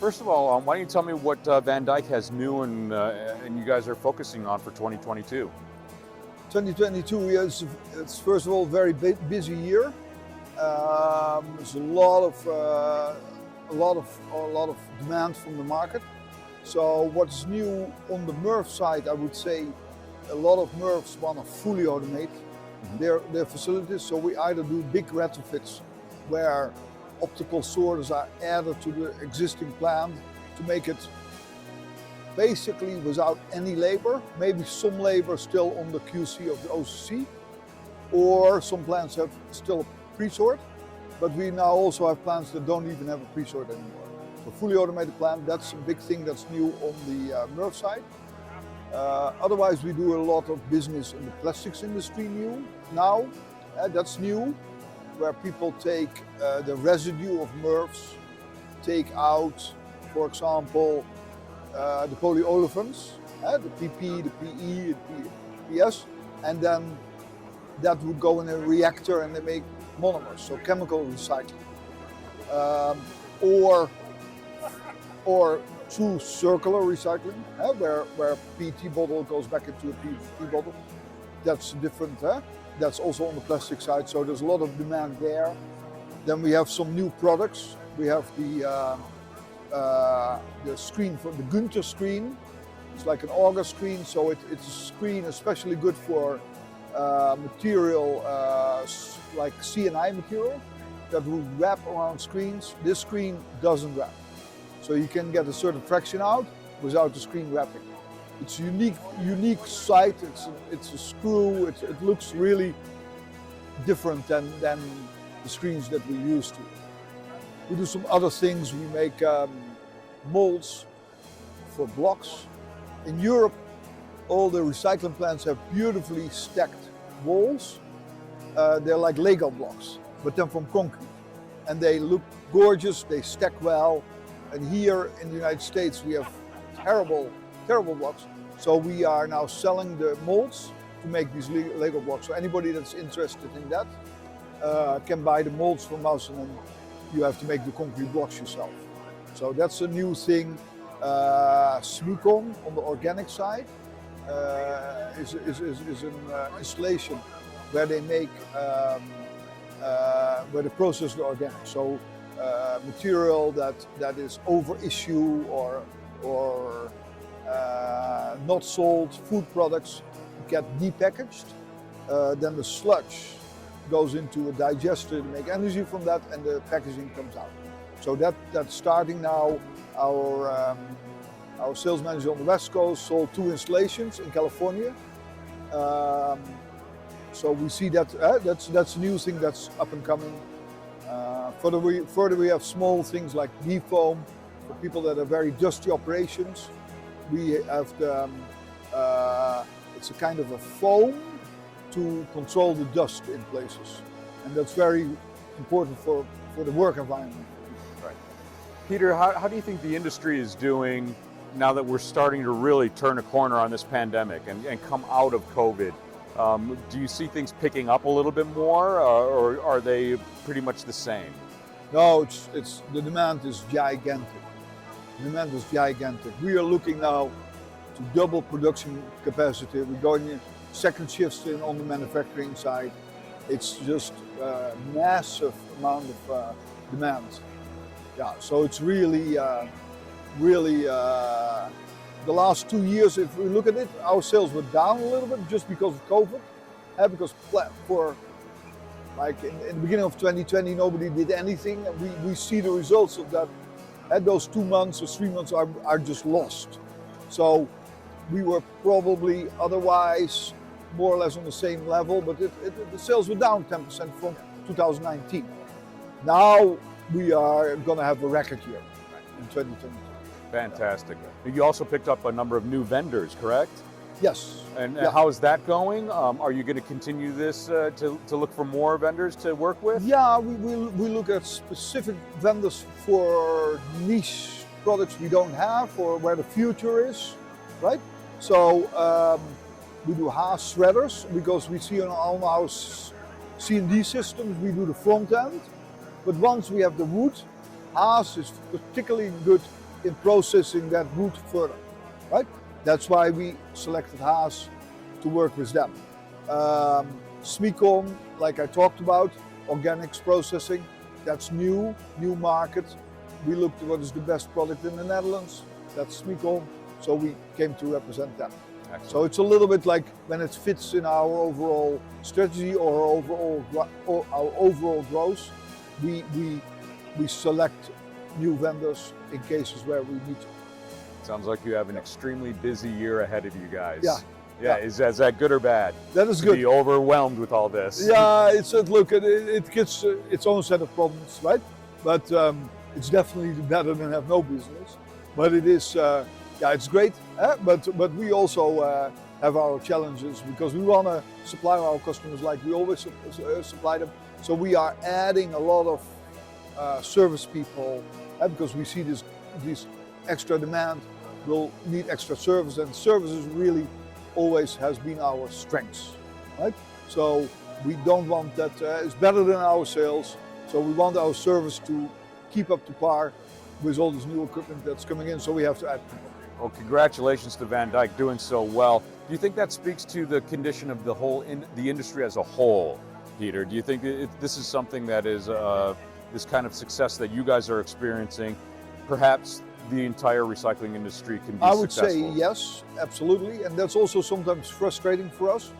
First of all, why don't you tell me what Van Dijk has new and you guys are focusing on for 2022? 2022 is it's first of all a very busy year. There's a lot of demand from the market. So what's new on the MRF side, I would say, a lot of MRFs want to fully automate their facilities. So we either do big retrofits where optical sorters are added to the existing plant to make it basically without any labor, maybe some labor still on the QC of the OCC, or some plants have still a pre-sort, but we now also have plants that don't even have a pre-sort anymore. So fully automated plant, that's a big thing that's new on the MRF side. Otherwise, we do a lot of business in the plastics industry now. That's new, where people take the residue of MRFs, take out, for example, the polyolefins, the PP, the PE, the PS, and then that would go in a reactor and they make monomers, so chemical recycling. Or true circular recycling, where a PET bottle goes back into a PET bottle. That's different. That's also on the plastic side, so there's a lot of demand there. Then we have some new products. We have the screen from the Günther screen. It's like an auger screen, so it's a screen especially good for material like CNI material that would wrap around screens. This screen doesn't wrap. So you can get a certain fraction out without the screen wrapping. It's a unique sight. It's a screw. It looks really different than the screens that we're used to. We do some other things. We make molds for blocks. In Europe, all the recycling plants have beautifully stacked walls. They're like Lego blocks, but then from concrete. And they look gorgeous. They stack well. And here in the United States, we have terrible blocks. So we are now selling the molds to make these Lego blocks. So anybody that's interested in that can buy the molds from us, and then you have to make the concrete blocks yourself. So that's a new thing. Smicon on the organic side is an installation where they make where they process the organic. So material that is over issue or not sold, food products get depackaged. Then the sludge goes into a digester to make energy from that, and the packaging comes out. So that's starting now. Our sales manager on the West Coast sold 2 installations in California. So we see that that's a new thing that's up and coming. Further we have small things like defoam for people that are very dusty operations. We have it's a kind of a foam to control the dust in places, and that's very important for the work environment. Right. Pieter, how do you think the industry is doing now that we're starting to really turn a corner on this pandemic and come out of COVID? Do you see things picking up a little bit more, or are they pretty much the same? No, it's the demand is gigantic. The demand is gigantic. We are looking now to double production capacity. We're going in second shifts on the manufacturing side. It's just a massive amount of demand. Yeah, so it's really the last 2 years, if we look at it, our sales were down a little bit just because of COVID. Because for like in the beginning of 2020, nobody did anything, and we see the results of that. Those 2 months or 3 months are just lost. So we were probably otherwise more or less on the same level, but the sales were down 10% from 2019. Now we are going to have a record year in 2022. Fantastic. You also picked up a number of new vendors, correct? Yes. And how is that going? Are you going to continue this to look for more vendors to work with? Yeah, we look at specific vendors for niche products we don't have or where the future is, right? So we do Haas shredders because we see on our C&D systems we do the front end. But once we have the wood, Haas is particularly good in processing that wood further, right? That's why we selected Haas to work with them. Smicon, like I talked about, organics processing, that's new market. We looked at what is the best product in the Netherlands, that's Smicon, so we came to represent them. Excellent. So it's a little bit like when it fits in our overall strategy or our overall growth, we select new vendors in cases where we need to. Sounds like you have an extremely busy year ahead of you guys. Yeah. Yeah, is that good or bad? That is to good. Be overwhelmed with all this. Yeah, look, it gets its own set of problems, right? But it's definitely better than have no business. But it is, it's great. But we also have our challenges because we want to supply our customers like we always supply them. So we are adding a lot of service people because we see this extra demand will need extra service, and services really always has been our strengths, right? So we don't want that, it's better than our sales, so we want our service to keep up to par with all this new equipment that's coming in, so we have to add people. Well, congratulations to Van Dijk doing so well. Do you think that speaks to the condition of the industry as a whole, Pieter? Do you think this is something that is this kind of success that you guys are experiencing, perhaps the entire recycling industry can be I would successful? say yes, absolutely, and that's also sometimes frustrating for us.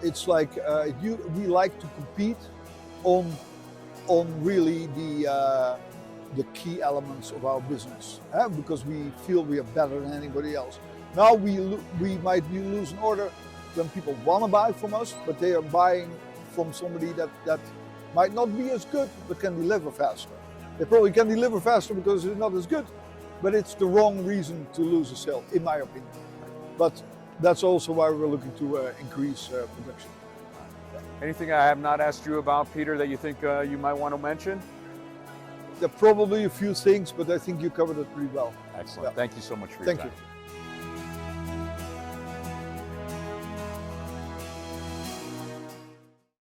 It's like we like to compete on really the key elements of our business, because we feel we are better than anybody else. Now we might be losing order when people want to buy from us, but they are buying from somebody that might not be as good but can deliver faster. They probably can deliver faster because it's not as good, but it's the wrong reason to lose a sale, in my opinion. But that's also why we're looking to increase production. Anything I have not asked you about, Pieter, that you think you might want to mention? There are probably a few things, but I think you covered it pretty well. Excellent. Yeah. Thank you so much for your Thank time. you.